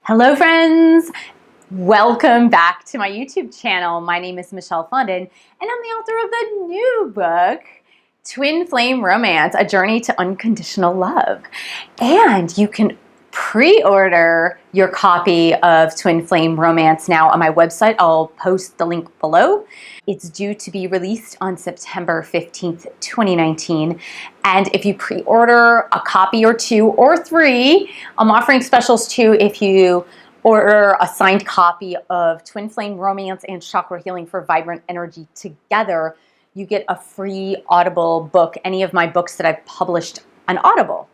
Hello friends! Welcome back to my YouTube channel. My name is Michelle Fondin and I'm the author of the new book, Twin Flame Romance, A Journey to Unconditional Love. And you can pre-order your copy of Twin Flame Romance now on my website. I'll post the link below. It's due to be released on September 15th, 2019. And if you pre-order a copy or two or three, I'm offering specials too if you order a signed copy of Twin Flame Romance and Chakra Healing for Vibrant Energy together. You get a free Audible book, any of my books that I've published on Audible.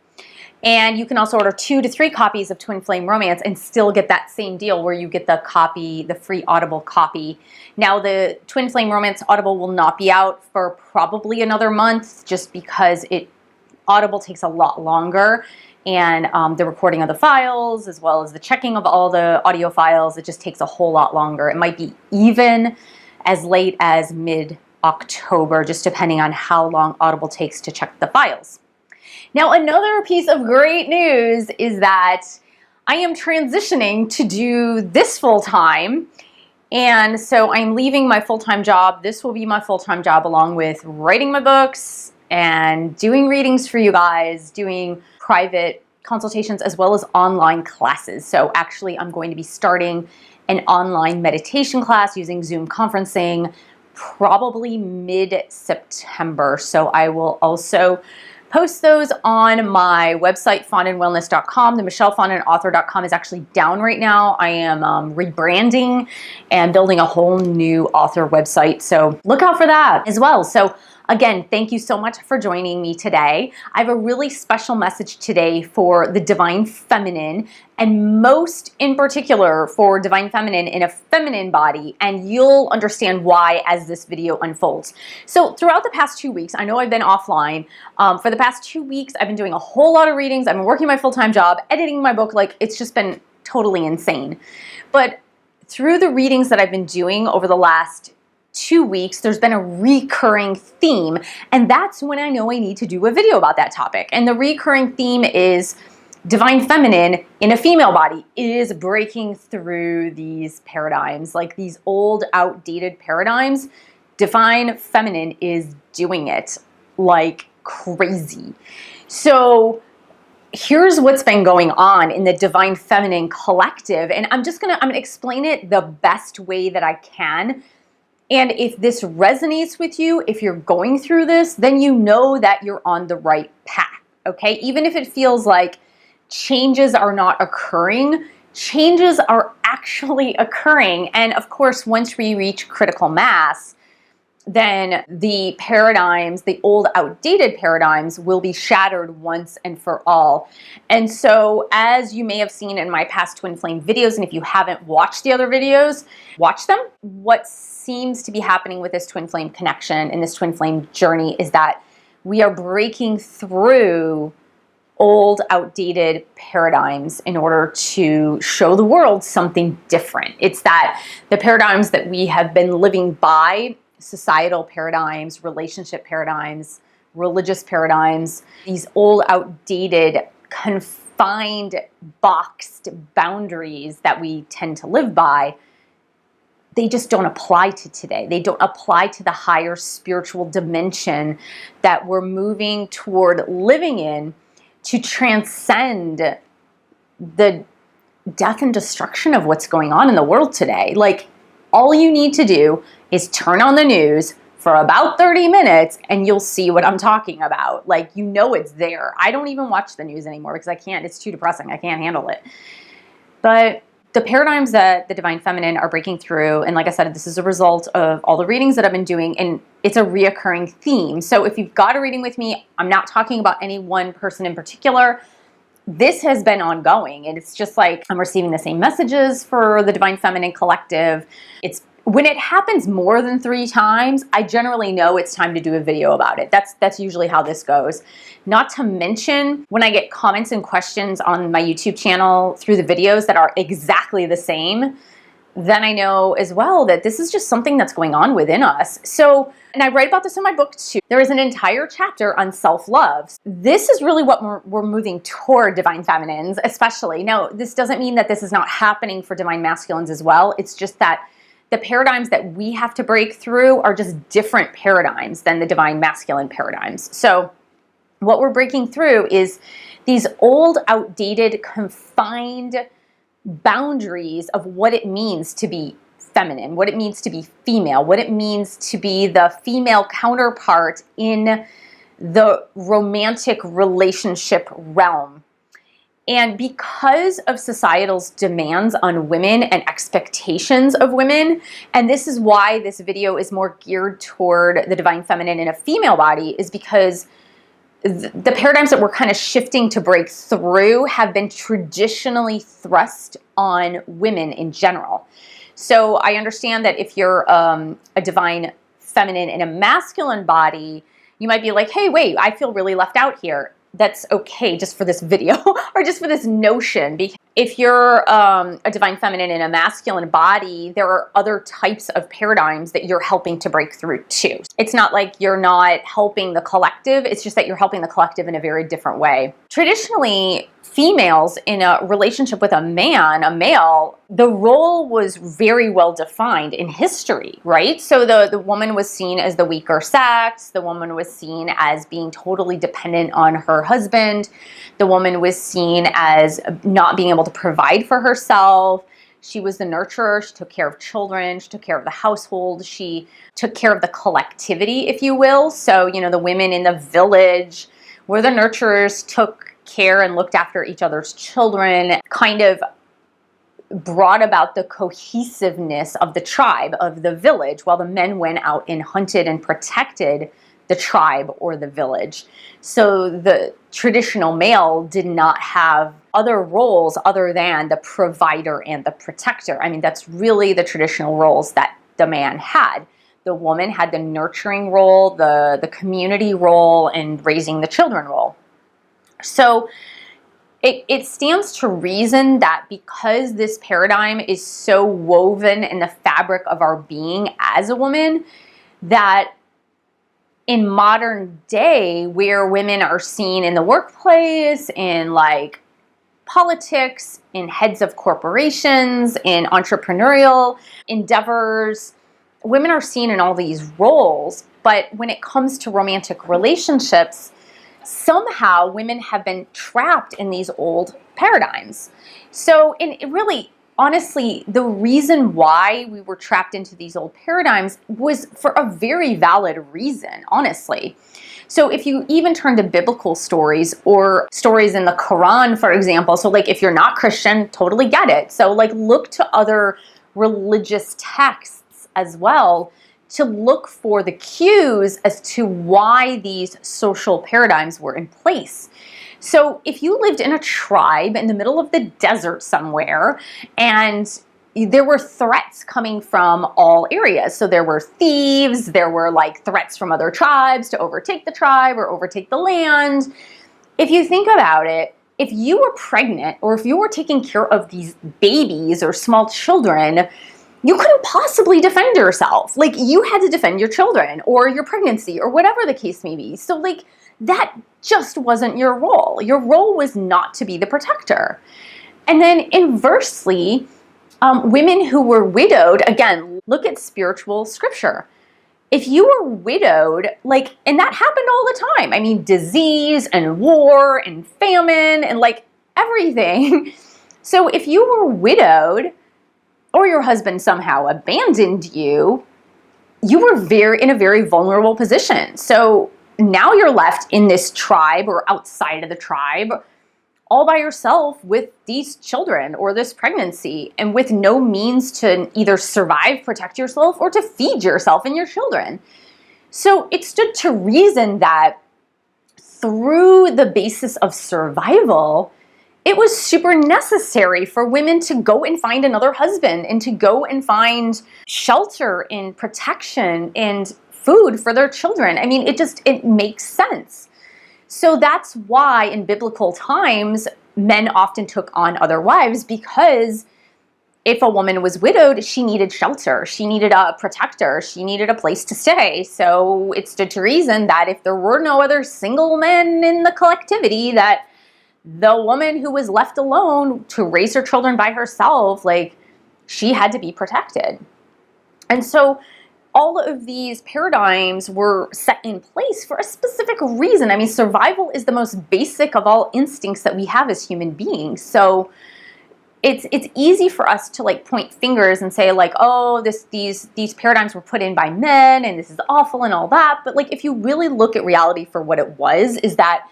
And you can also order 2 to 3 copies of Twin Flame Romance and still get that same deal where you get the copy, the free Audible copy. Now the Twin Flame Romance Audible will not be out for probably another month just because Audible takes a lot longer, and the recording of the files as well as the checking of all the audio files, it just takes a whole lot longer. It might be even as late as mid-October, just depending on how long Audible takes to check the files. Now, another piece of great news is that I am transitioning to do this full-time. And so I'm leaving my full-time job. This will be my full-time job along with writing my books and doing readings for you guys, doing private consultations as well as online classes. So actually I'm going to be starting an online meditation class using Zoom conferencing probably mid-September. So I will also post those on my website, fondinwellness.com. The michellefondinauthor.com is actually down right now. I am rebranding and building a whole new author website. So look out for that as well. So again, thank you so much for joining me today. I have a really special message today for the Divine Feminine, and most in particular for Divine Feminine in a feminine body, and you'll understand why as this video unfolds. So throughout the past 2 weeks, I know I've been offline. For the past 2 weeks, I've been doing a whole lot of readings. I've been working my full-time job, editing my book, like it's just been totally insane. But through the readings that I've been doing over the last 2 weeks, there's been a recurring theme, and that's when I know I need to do a video about that topic. And the recurring theme is Divine Feminine in a female body is breaking through these paradigms, like these old, outdated paradigms. Divine Feminine is doing it like crazy. So here's what's been going on in the Divine Feminine collective, and I'm gonna explain it the best way that I can. And if this resonates with you, if you're going through this, then you know that you're on the right path, okay? Even if it feels like changes are not occurring, changes are actually occurring. And of course, once we reach critical mass, then the paradigms, the old outdated paradigms, will be shattered once and for all. And so as you may have seen in my past Twin Flame videos, and if you haven't watched the other videos, watch them. What seems to be happening with this Twin Flame connection and this Twin Flame journey is that we are breaking through old outdated paradigms in order to show the world something different. It's that the paradigms that we have been living by, societal paradigms, relationship paradigms, religious paradigms, these old, outdated, confined, boxed boundaries that we tend to live by, they just don't apply to today. They don't apply to the higher spiritual dimension that we're moving toward living in to transcend the death and destruction of what's going on in the world today. Like, all you need to do is turn on the news for about 30 minutes and you'll see what I'm talking about. Like, you know it's there. I don't even watch the news anymore because I can't, it's too depressing. I can't handle it. But the paradigms that the Divine Feminine are breaking through, and like I said, this is a result of all the readings that I've been doing, and it's a reoccurring theme. So if you've got a reading with me, I'm not talking about any one person in particular. This has been ongoing, and it's just like I'm receiving the same messages for the Divine Feminine collective. It's when it happens more than 3 times, I generally know it's time to do a video about it. That's usually how this goes. Not to mention when I get comments and questions on my YouTube channel through the videos that are exactly the same, then I know as well that this is just something that's going on within us. So, and I write about this in my book too. There is an entire chapter on self-love. This is really what we're moving toward, divine feminines, especially. Now, this doesn't mean that this is not happening for divine masculines as well. It's just that the paradigms that we have to break through are just different paradigms than the divine masculine paradigms. So what we're breaking through is these old, outdated, confined boundaries of what it means to be feminine, what it means to be female, what it means to be the female counterpart in the romantic relationship realm. And because of societal's demands on women and expectations of women, and this is why this video is more geared toward the divine feminine in a female body, is because the paradigms that we're kind of shifting to break through have been traditionally thrust on women in general. So I understand that if you're a divine feminine in a masculine body, you might be like, hey, wait, I feel really left out here. That's okay just for this video or just for this notion. Because if you're a divine feminine in a masculine body, there are other types of paradigms that you're helping to break through too. It's not like you're not helping the collective, it's just that you're helping the collective in a very different way. Traditionally, females in a relationship with a male, the role was very well defined in history, right? So the woman was seen as the weaker sex, the woman was seen as being totally dependent on her husband, the woman was seen as not being able to provide for herself. She was the nurturer, she took care of children, she took care of the household, she took care of the collectivity, if you will. So, you know, the women in the village were the nurturers, took care and looked after each other's children, kind of brought about the cohesiveness of the tribe, of the village, while the men went out and hunted and protected the tribe or the village. So the traditional male did not have other roles other than the provider and the protector. I mean, that's really the traditional roles that the man had. The woman had the nurturing role, the community role, and raising the children role. So it stands to reason that because this paradigm is so woven in the fabric of our being as a woman, that in modern day, where women are seen in the workplace, in like politics, in heads of corporations, in entrepreneurial endeavors, women are seen in all these roles. But when it comes to romantic relationships, somehow women have been trapped in these old paradigms. So, really, honestly, the reason why we were trapped into these old paradigms was for a very valid reason, honestly. So if you even turn to biblical stories or stories in the Quran, for example, so like if you're not Christian, totally get it. So like look to other religious texts as well to look for the cues as to why these social paradigms were in place. So if you lived in a tribe in the middle of the desert somewhere and there were threats coming from all areas. So there were thieves, there were like threats from other tribes to overtake the tribe or overtake the land. If you think about it, if you were pregnant or if you were taking care of these babies or small children, you couldn't possibly defend yourself. Like you had to defend your children or your pregnancy or whatever the case may be. So like that just wasn't your role. Your role was not to be the protector. And then inversely, women who were widowed, again, look at spiritual scripture. If you were widowed, like, and that happened all the time. I mean, disease and war and famine and like everything. So if you were widowed, or your husband somehow abandoned you, you were in a very vulnerable position. So now you're left in this tribe or outside of the tribe all by yourself with these children or this pregnancy and with no means to either survive, protect yourself, or to feed yourself and your children. So it stood to reason that through the basis of survival, it was super necessary for women to go and find another husband and to go and find shelter and protection and food for their children. I mean, it makes sense. So that's why in biblical times, men often took on other wives because if a woman was widowed, she needed shelter. She needed a protector. She needed a place to stay. So it stood to reason that if there were no other single men in the collectivity, that the woman who was left alone to raise her children by herself, like, she had to be protected. And so all of these paradigms were set in place for a specific reason. I mean, survival is the most basic of all instincts that we have as human beings. So it's easy for us to like point fingers and say like, oh, these paradigms were put in by men and this is awful and all that. But like, if you really look at reality for what it was, is that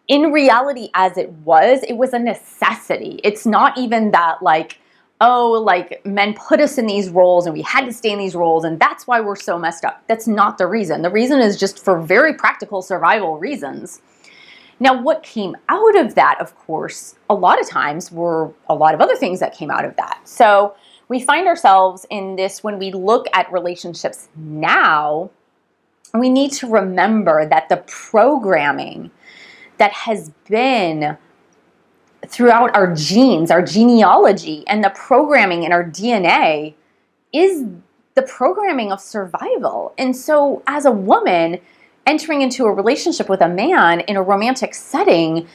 in reality as it was a necessity. It's not even that like, oh, like men put us in these roles and we had to stay in these roles and that's why we're so messed up. That's not the reason. The reason is just for very practical survival reasons. Now, what came out of that, of course, a lot of times were a lot of other things that came out of that. So we find ourselves in this when we look at relationships now, we need to remember that the programming that has been throughout our genes, our genealogy, and the programming in our DNA is the programming of survival. And so as a woman entering into a relationship with a man in a romantic setting,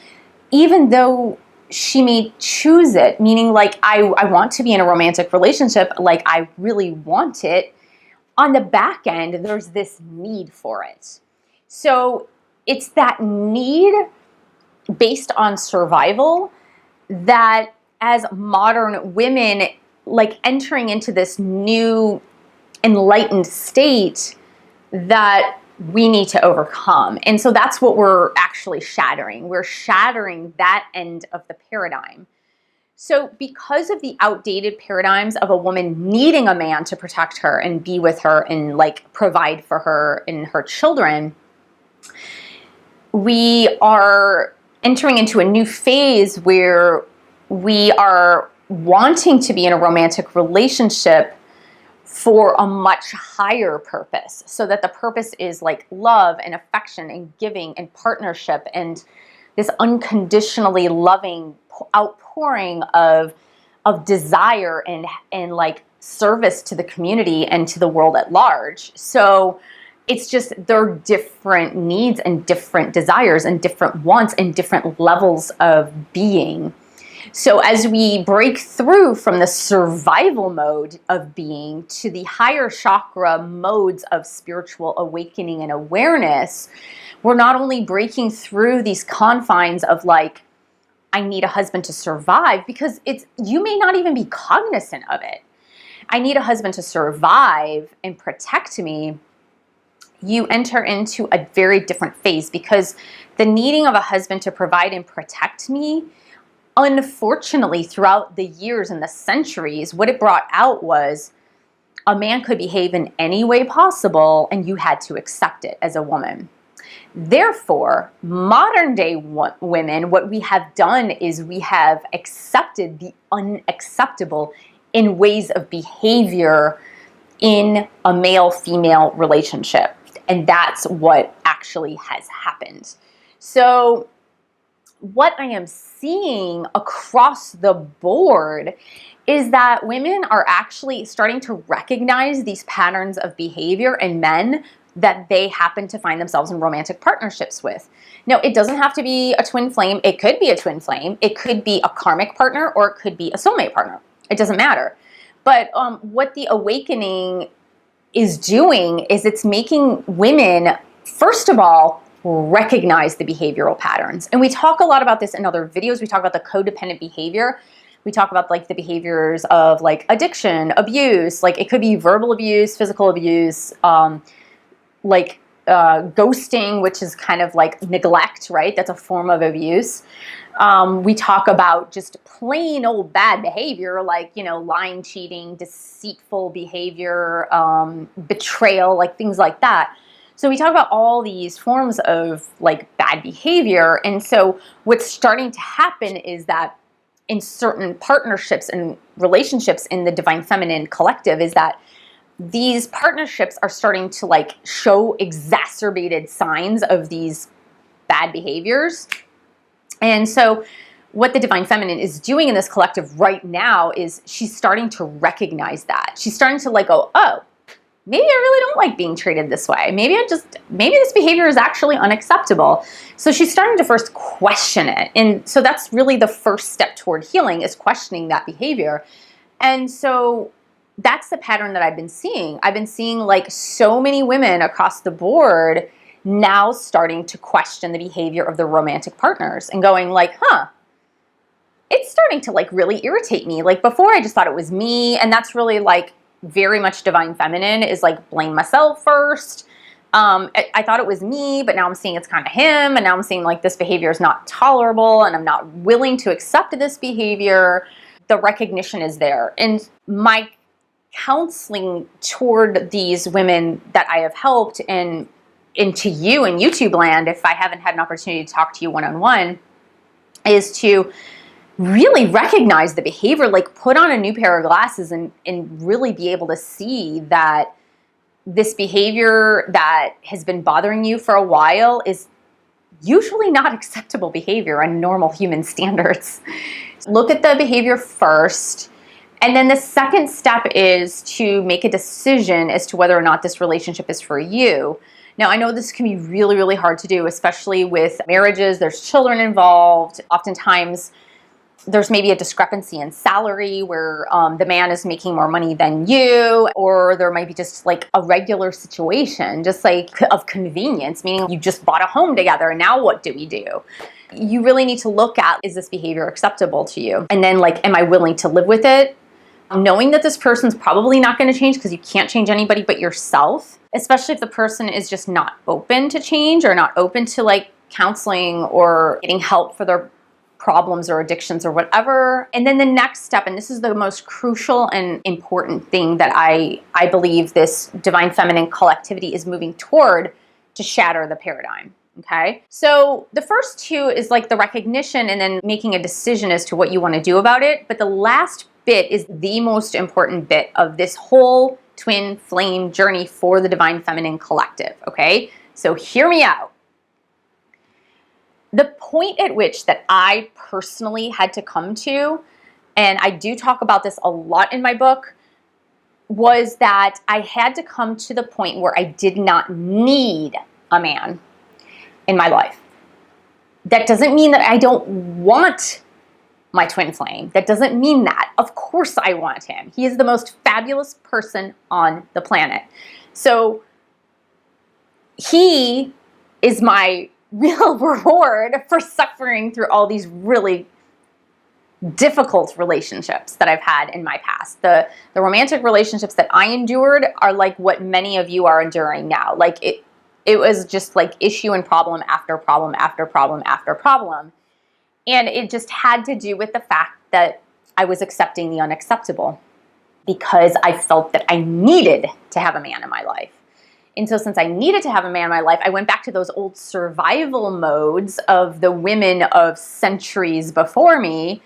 even though she may choose it, meaning like I want to be in a romantic relationship, like I really want it, on the back end, there's this need for it. So it's that need based on survival that as modern women, like entering into this new enlightened state, that we need to overcome. And so that's what we're actually shattering. We're shattering that end of the paradigm. So because of the outdated paradigms of a woman needing a man to protect her and be with her and like provide for her and her children, we are entering into a new phase where we are wanting to be in a romantic relationship for a much higher purpose, so that the purpose is like love and affection and giving and partnership and this unconditionally loving outpouring of desire and like service to the community and to the world at large. So it's just there are different needs and different desires and different wants and different levels of being. So as we break through from the survival mode of being to the higher chakra modes of spiritual awakening and awareness, we're not only breaking through these confines of like, I need a husband to survive, because you may not even be cognizant of it. I need a husband to survive and protect me. You enter into a very different phase, because the needing of a husband to provide and protect me, unfortunately, throughout the years and the centuries, what it brought out was a man could behave in any way possible and you had to accept it as a woman. Therefore, modern day women, what we have done is we have accepted the unacceptable in ways of behavior in a male-female relationship. And that's what actually has happened. So what I am seeing across the board is that women are actually starting to recognize these patterns of behavior in men that they happen to find themselves in romantic partnerships with. Now, it doesn't have to be a twin flame. It could be a twin flame. It could be a karmic partner, or it could be a soulmate partner. It doesn't matter. But what the awakening is doing is it's making women, first of all, recognize the behavioral patterns. And we talk a lot about this in other videos. We talk about the codependent behavior. We talk about like the behaviors of like addiction, abuse, like it could be verbal abuse, physical abuse, ghosting, which is kind of like neglect, right? That's a form of abuse. We talk about just plain old bad behavior, like, lying, cheating, deceitful behavior, betrayal, like things like that. So we talk about all these forms of like bad behavior. And so what's starting to happen is that in certain partnerships and relationships in the Divine Feminine collective is that these partnerships are starting to like show exacerbated signs of these bad behaviors. And so what the divine feminine is doing in this collective right now is she's starting to recognize that. She's starting to like go, oh, maybe I really don't like being treated this way. Maybe this behavior is actually unacceptable. So she's starting to first question it. And so that's really the first step toward healing, is questioning that behavior. And so that's the pattern that I've been seeing. I've been seeing like so many women across the board now starting to question the behavior of their romantic partners and going like, it's starting to like really irritate me. Like before I just thought it was me, and that's really like very much divine feminine, is like blame myself first. I thought it was me, but now I'm seeing it's kind of him, and now I'm seeing like this behavior is not tolerable and I'm not willing to accept this behavior. The recognition is there. And my counseling toward these women that I have helped, and into you in YouTube land, if I haven't had an opportunity to talk to you one-on-one, is to really recognize the behavior, like put on a new pair of glasses and really be able to see that this behavior that has been bothering you for a while is usually not acceptable behavior on normal human standards. Look at the behavior first. And then the second step is to make a decision as to whether or not this relationship is for you. Now, I know this can be really, really hard to do, especially with marriages. There's children involved. Oftentimes, there's maybe a discrepancy in salary where the man is making more money than you, or there might be just like a regular situation, just like of convenience, meaning you just bought a home together, and now what do we do? You really need to look at, is this behavior acceptable to you? And then like, am I willing to live with it? Knowing that this person's probably not going to change, because you can't change anybody but yourself, especially if the person is just not open to change or not open to like counseling or getting help for their problems or addictions or whatever. And then the next step, and this is the most crucial and important thing that I believe this divine feminine collectivity is moving toward, to shatter the paradigm. Okay. So the first two is like the recognition and then making a decision as to what you want to do about it. But the last bit is the most important bit of this whole twin flame journey for the divine feminine collective. Okay. So hear me out. The point at which that I personally had to come to, and I do talk about this a lot in my book, was that I had to come to the point where I did not need a man in my life. That doesn't mean that I don't want my twin flame. That doesn't mean that. Of course I want him. He is the most fabulous person on the planet. So he is my real reward for suffering through all these really difficult relationships that I've had in my past. The romantic relationships that I endured are like what many of you are enduring now. Like it was just like issue and problem after problem after problem after problem. And it just had to do with the fact that I was accepting the unacceptable, because I felt that I needed to have a man in my life. And so since I needed to have a man in my life, I went back to those old survival modes of the women of centuries before me.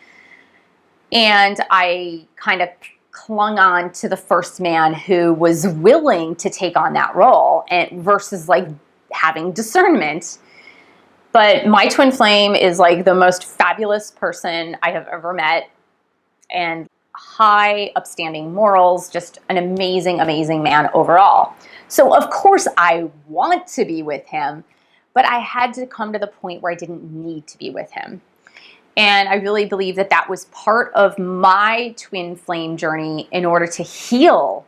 And I kind of clung on to the first man who was willing to take on that role, and versus like having discernment. But my twin flame is like the most fabulous person I have ever met, and high upstanding morals, just an amazing, amazing man overall. So of course I want to be with him, but I had to come to the point where I didn't need to be with him. And I really believe that that was part of my twin flame journey in order to heal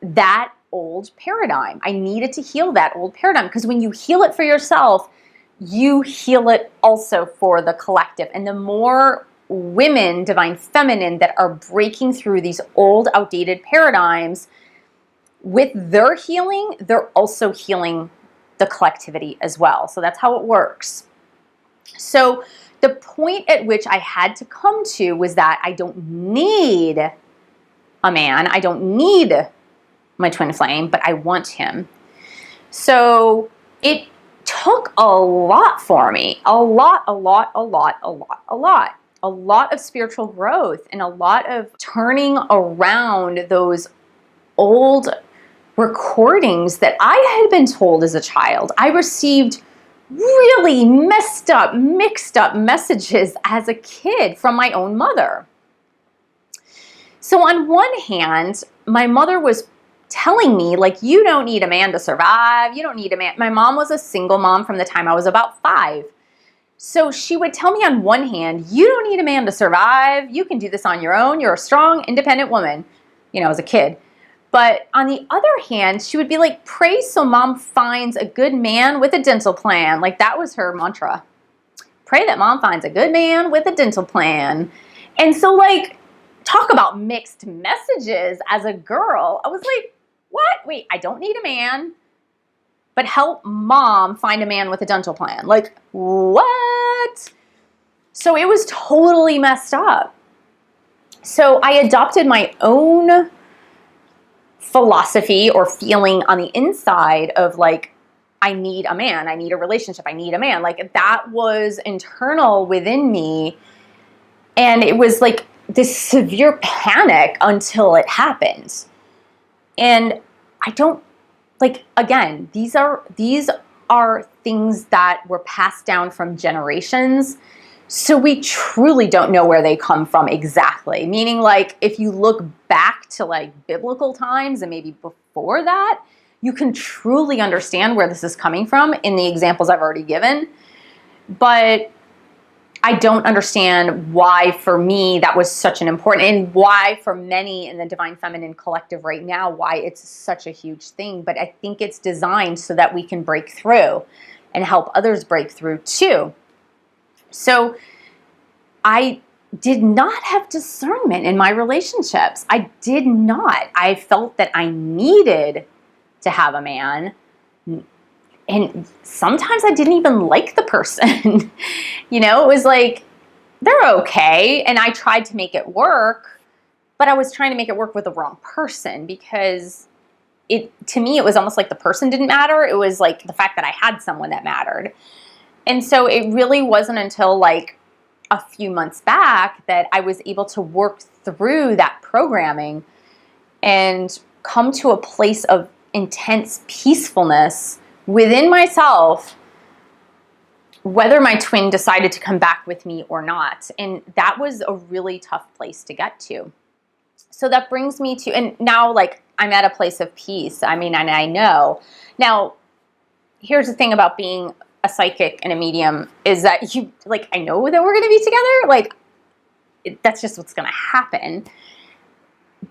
that old paradigm. I needed to heal that old paradigm, because when you heal it for yourself, you heal it also for the collective. And the more women, divine feminine, that are breaking through these old, outdated paradigms, with their healing, they're also healing the collectivity as well. So that's how it works. So the point at which I had to come to was that I don't need a man. I don't need my twin flame, but I want him. So it took a lot for me. A lot of spiritual growth, and a lot of turning around those old recordings that I had been told as a child. I received really messed up, mixed up messages as a kid from my own mother. So on one hand, my mother was telling me, like, you don't need a man to survive. You don't need a man. My mom was a single mom from the time I was about 5. So she would tell me on one hand, you don't need a man to survive. You can do this on your own. You're a strong, independent woman, as a kid. But on the other hand, she would be like, pray so mom finds a good man with a dental plan. Like, that was her mantra. Pray that mom finds a good man with a dental plan. And so, like, talk about mixed messages as a girl. I was like, what? Wait, I don't need a man, but help mom find a man with a dental plan. Like, what? So it was totally messed up. So I adopted my own philosophy or feeling on the inside of, like, I need a man, I need a relationship, I need a man. Like, that was internal within me. And it was like this severe panic until it happened. And I don't, like, again, these are things that were passed down from generations. So we truly don't know where they come from exactly. Meaning, like, if you look back to, like, biblical times and maybe before that, you can truly understand where this is coming from in the examples I've already given. But I don't understand why, for me, that was such an important, and why for many in the Divine Feminine collective right now, why it's such a huge thing. But I think it's designed so that we can break through and help others break through too. So I did not have discernment in my relationships. I did not. I felt that I needed to have a man. And sometimes I didn't even like the person. It was like, they're okay. And I tried to make it work, but I was trying to make it work with the wrong person, because to me, it was almost like the person didn't matter. It was like the fact that I had someone that mattered. And so it really wasn't until, like, a few months back that I was able to work through that programming and come to a place of intense peacefulness within myself, whether my twin decided to come back with me or not. And that was a really tough place to get to. So that brings me to, and now, like, I'm at a place of peace. I mean, and I know. Now, here's the thing about being a psychic and a medium, is that I know that we're going to be together. Like, that's just what's going to happen.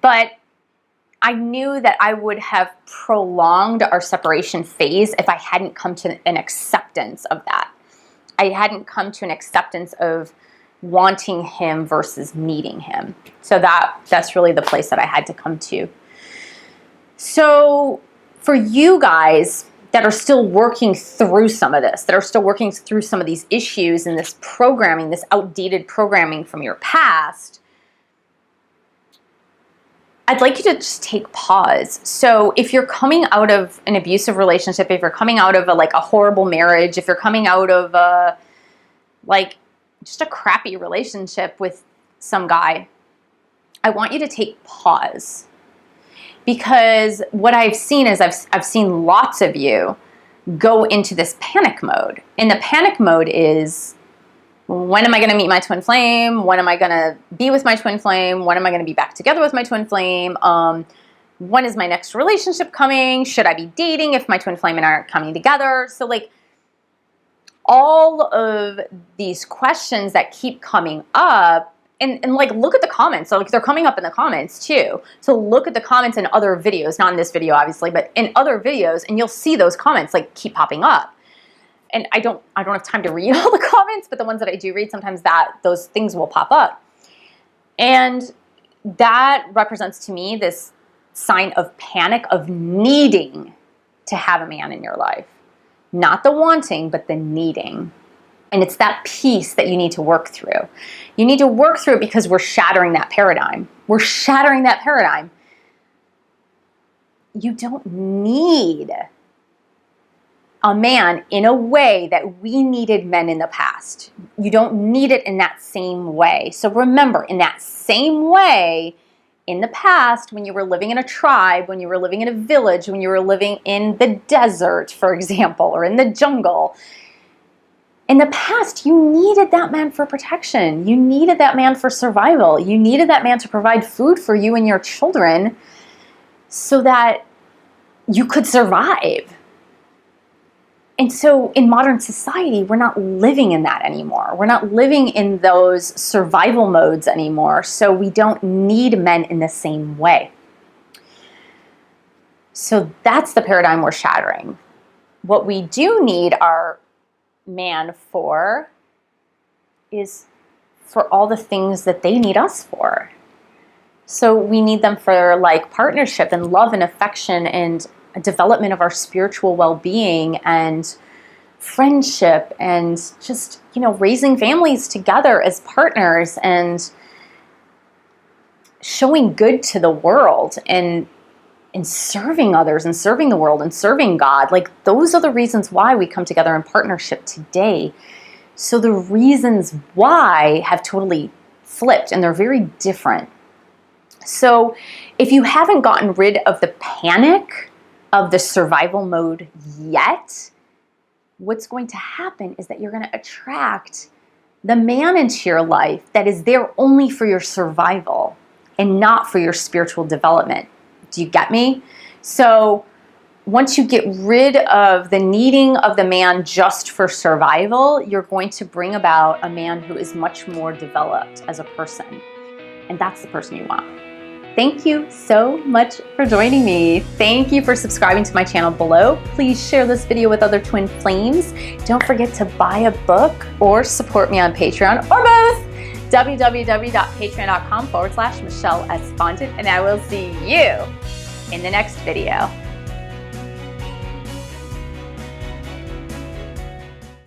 But I knew that I would have prolonged our separation phase if I hadn't come to an acceptance of that. I hadn't come to an acceptance of wanting him versus needing him. So that's really the place that I had to come to. So for you guys that are still working through some of this, that are still working through some of these issues and this programming, this outdated programming from your past, I'd like you to just take pause. So if you're coming out of an abusive relationship, if you're coming out of a horrible marriage, if you're coming out of just a crappy relationship with some guy, I want you to take pause. Because what I've seen is I've seen lots of you go into this panic mode. And the panic mode is, when am I going to meet my twin flame? When am I going to be with my twin flame? When am I going to be back together with my twin flame? When is my next relationship coming? Should I be dating if my twin flame and I aren't coming together? So, all of these questions that keep coming up, and look at the comments. So they're coming up in the comments too. So look at the comments in other videos, not in this video obviously, but in other videos, and you'll see those comments keep popping up. And I don't have time to read all the comments, but the ones that I do read, sometimes those things will pop up. And that represents to me this sign of panic, of needing to have a man in your life. Not the wanting, but the needing. And it's that piece that you need to work through. You need to work through it because we're shattering that paradigm. We're shattering that paradigm. You don't need a man in a way that we needed men in the past. You don't need it in that same way. So remember, in that same way, in the past, when you were living in a tribe, when you were living in a village, when you were living in the desert, for example, or in the jungle, In the past, you needed that man for protection. You needed that man for survival. You needed that man to provide food for you and your children so that you could survive. And so in modern society, we're not living in that anymore. We're not living in those survival modes anymore. So we don't need men in the same way. So that's the paradigm we're shattering. What we do need our man for is for all the things that they need us for. So we need them for like partnership and love and affection and development of our spiritual well-being and friendship and just, raising families together as partners and showing good to the world and serving others and serving the world and serving God. Like, those are the reasons why we come together in partnership today. So the reasons why have totally flipped, and they're very different. So if you haven't gotten rid of the panic of the survival mode yet, what's going to happen is that you're going to attract the man into your life that is there only for your survival and not for your spiritual development. Do you get me? So once you get rid of the needing of the man just for survival, you're going to bring about a man who is much more developed as a person. And that's the person you want. Thank you so much for joining me. Thank you for subscribing to my channel below. Please share this video with other twin flames. Don't forget to buy a book or support me on Patreon or both. www.patreon.com/Michelle S. Fondin, and I will see you in the next video.